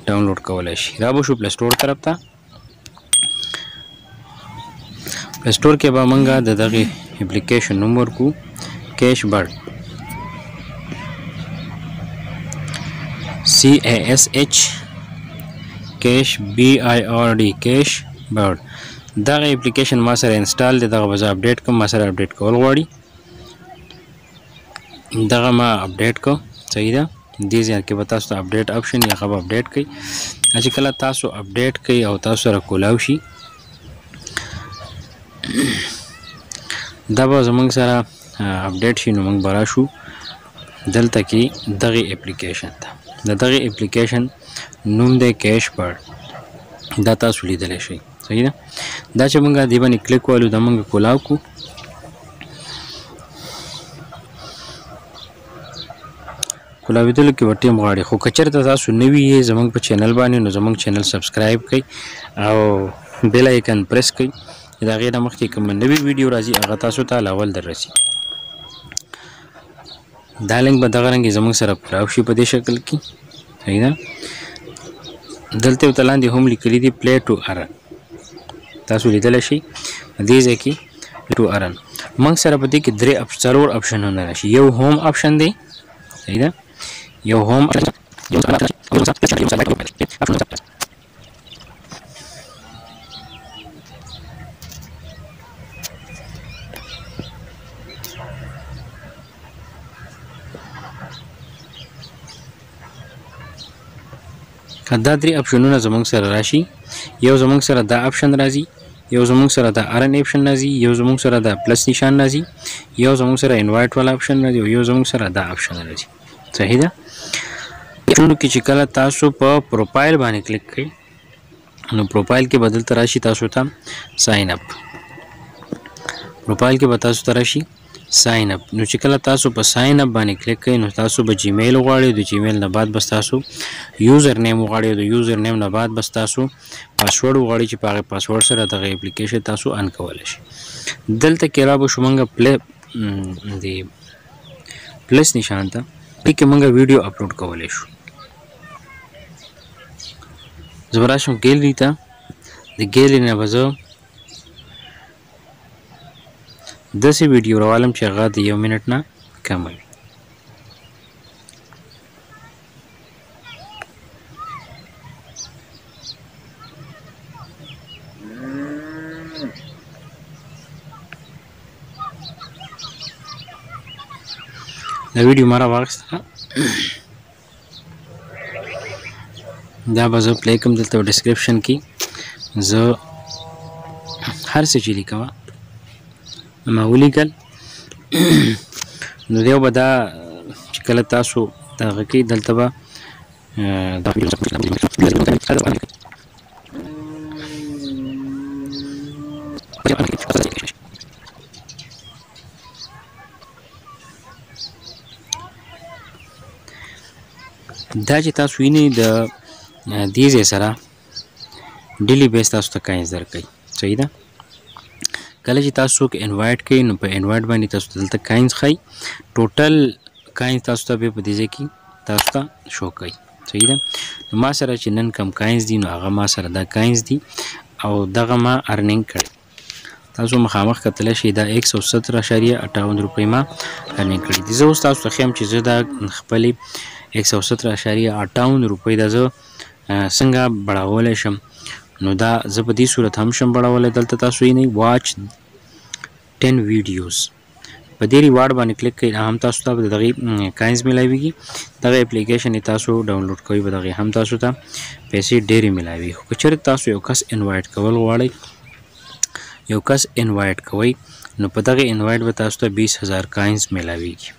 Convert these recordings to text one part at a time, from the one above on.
ډاونلوډ کولای شي. را به شو پلی سټور طرف ته. پلی سټور کې به موږ د دغې اپلیکیشن نوم ورکو کیش برډ CASH کیش BIRD کیش برډ. دغه اپلیکیشن ما سره انسټال دی. دغه به زه اپډیټ کوم. ما سره اپډیټ کول غواړي. دغه ما اپډیټ کو. صحیح ده. دې ځای کې به تاسو ته اپډیټ آپشن یا هغه به اپډیټ کوي. چې کله تاسو اپډیټ کوي او تاسو سره کولاو شي دا به زموږ سره اپډیټ شي. نو موږ به راشو دلته کې دغې اپلیکیشن ته. د دغې اپلیکیشن نوم دی کیش برډ. دا تاسو لیدلی شئ. صحیح ده. دا چې موږ دې باندې کلیک والو دا موږ کولاو کو. کولاوېدلو کې به ټیم غواړي. خو که چېرته تاسو نوي یې زموږ په چینل باندې نو زموږ چینل سبسکرایب کړئ او بیل آیکن پریس کړئ چې د هغې نه مخکې کوم نوي ویډیو راځي هغه تاسو ته اول در رسي. دا لینک به دغه رنګې زموږ سره کولاو شي په دې شکل کې. صحیح ده. دلته ورته لاندې هم لیکلي دي پلی ټو ارن. تاسو لیدلی شئ دې ځای کې پلی ټو ارن. موږ سره په دې کې څلور اپشنونه راشي. یو هوم اپشن دی. صحیح ده. یو هوم دا درې اپشنونه زموږ سره راشي. یو زموږ سره دا اپشن راځي، یو زموږ سره دا ارن اپشن راځي، یو زموږ سره دا پلس نشان راځي، یو زموږ سره انوایټ والا اپشن راځي او یو زموږ سره دا اپشن راځي. صحیح ده. نو کې چې کله تاسو په پروفایل باندې کلیک کړئ نو پروفایل کې بدل ته راشي تاسو ته ساين اپ. پروفایل کې به تاسو ته راشي ساين اپ. نو چې کله تاسو په ساين اپ باندې کلیک کړئ نو تاسو به جیمیل غواړئ. د جیمیل نه بعد بس تاسو یوزر نیم غواړئ. د یوزر نیم نه بعد بس تاسو پاسورډ غواړئ چې په هغې پاسورډ سره دغه اپلیکیشن تاسو ان کولی شئ. دلته کې را به شو موږ د پلس نشان ته دې کې موږ ویډیو اپلوډ کولی شو. زه به راشم ګیلري ته. د ګیلري نه به زه داسې ویډیو راوالم چې هغه د 1 منټ نه کم وي. دا ویډیو ما راواخیسته. دا به زه پلی کوم. دلته ډسکرپشن کې زه هر څه چې لیکم ما ولیکل. نو دیو به دا چې کله تاسو دغه کې دلته به دا چې تاسو وینئ د دې ځای سره ډیلی بیس تاسو ته کاینز درکوي. صحیح ده. کله چې تاسو څوک انوایټ کوئ نو په انوایټ باندې تاسو ته دلته کاینز ښایي. ټوټل کاینز تاسو ته بیا په دې ځای کې تاسو ته شو کوي. صحیح ده. نو ما سره چې نن کم کاینز دي نو هغه ما سره دا کاینز دي او دغه ما ارنینګ کړی. تاسو مخامخ کتلی شئ دا 170.58 روپۍ ما ارنینګ کړي دي. زه اوس تاسو ته ښیم چې زه دا خپلې 170.58 روپۍ دا زه څنګه بړولی شم. نو دا زه په دې صورت هم شم بړولی. دلته تاسو یې واچ 10 ویډیوز په دې ریوارډ باندې کلیک کړئ. هم تاسو ته د دغې کاینز میلاویږي. دغه اپلیکیشن یې تاسو ډاونلوډ کوئ په دغې هم تاسو ته پیسې ډېرې میلاویږي. خو که چېرې تاسو یو کس انوایټ کول غواړئ یو کس انوایټ کوئ نو په دغې انوایټ به تاسو ته 20,000 کاینز میلاویږي.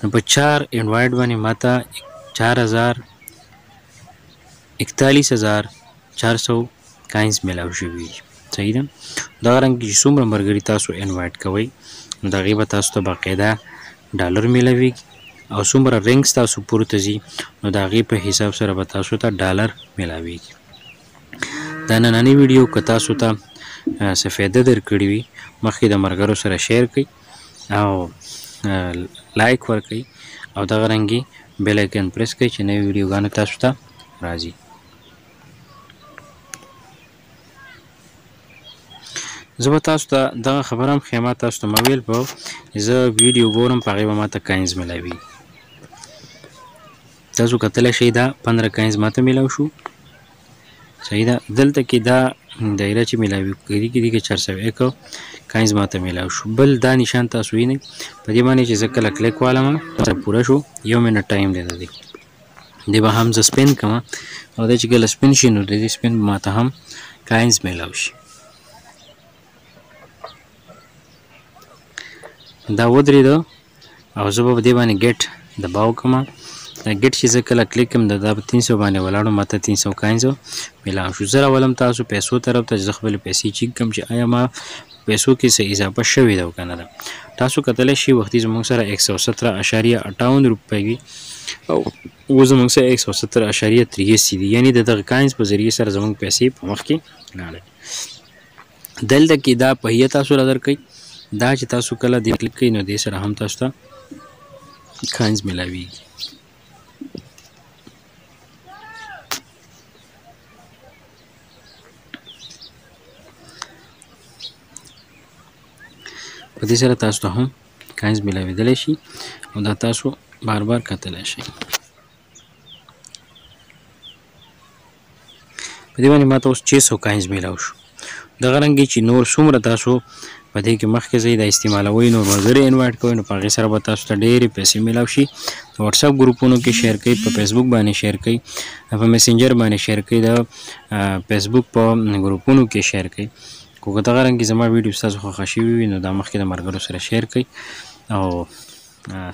نو په 4 انوایټ باندې ماته 41,400 کاینز میلاو شوي. صحیح ده. دغه رنګ چې څومره ملګري تاسو انوایټ کوئ نو د هغې به تاسو ته باقاعده ډالر میلاویږي او څومره رینګز تاسو پورته ځي نو د هغې په حساب سره به تاسو ته ډالر میلاویږي. دا نننۍ ویډیو که تاسو ته څه فایده درکړې وي مخکې د ملګرو سره شیر کړئ او لایک ورکړئ او دغه رنګې بیل آیکن پریس کړئ چې نوې ویډیوګانې تاسو ته راځي. زه به تاسو ته دغه خبره هم ښیم، تاسو ته ما ویل په زه ویډیو ګورم په هغې به ماته کاینز میلاوي. تاسو کتلی شئ دا 15 کاینز ماته میلاو شو. صحیح ده. دلته کې دا دایره چې میلاوي کېږي کې 401 کاینز ماته میلاو شو. بل دا نشان تاسو وینئ په دې باندې چې زه کله کلیک والم پوره شو 1 منټ ټایم دی د دې به هم زه سپین کوم او دا چې کله سپین شي نو د دې سپین ماته هم کاینز میلاو شي. دا ودرېده او زه به په دې باندې ګیټ دباو کوم. دا ګیټ چې زه کله کلیک کوم دا په 300 باندې ولاړو ماته 300 کاینز میلاو شو. زه راولم تاسو پیسو طرف ته، زه خپلې پیسې چیک کوم چې آیا ما پیسو کې څه اضافه شوې ده که نه ده. تاسو کتلی شئ وختي زموږ سره 117.58 روپۍ وي او اوس زموږ سره 117.83 دي، یعنې د دغه کاینز په ذریعې سره زموږ پیسې په مخکې لاړې. دلته کې دا پهیه تاسو را درکوي، دا چې تاسو کله دې کلیک کوئ نو دې سره هم تاسو ته کاینز میلاویږي. په دې سره تاسو ته هم کاینز میلاویدلی شي او دا تاسو بار بار کتلی شئ. په دې باندې ماته اوس 600 کاینز میلاو شو. دغه رنګې چې نور څومره تاسو په دې کې مخکې ځئ دا استعمالوئ نو ملګري انوایټ کوئ نو په هغې سره به تاسو ته ډېرې پیسې میلاو شي. په وټساپ ګروپونو کې شیر کوئ، په فیسبوک باندې شیر کوئ، په میسنجر باندې شیر کوئ، د فیسبوک په ګروپونو کې شیر کوئ. که دغه رنګې زما ویډیو ستاسو خوښه شوي وي نو دا مخکې د ملګرو سره شیر کوئ او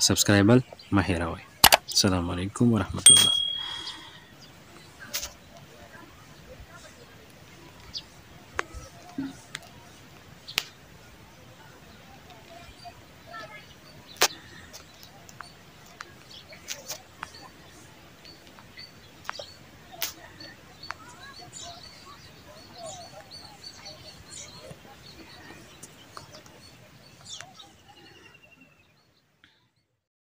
سبسکرایبل مه هېروئ. السلام علیکم ورحمت الله.